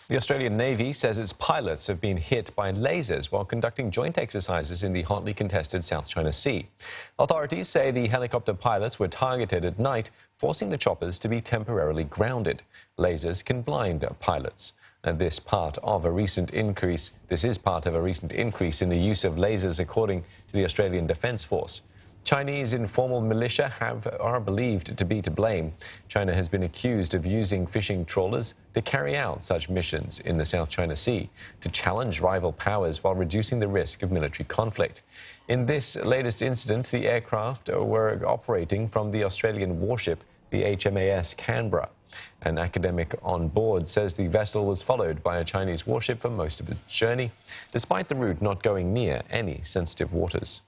The Australian Navy says its pilots have been hit by lasers while conducting joint exercises in the hotly contested South China Sea. Authorities say the helicopter pilots were targeted at night, forcing the choppers to be temporarily grounded. Lasers can blind pilots. And this is part of a recent increase in the use of lasers, according to the Australian Defence Force. Chinese informal militia are believed to be to blame. China has been accused of using fishing trawlers to carry out such missions in the South China Sea to challenge rival powers while reducing the risk of military conflict. In this latest incident, the aircraft were operating from the Australian warship, the HMAS Canberra. An academic on board says the vessel was followed by a Chinese warship for most of its journey, despite the route not going near any sensitive waters.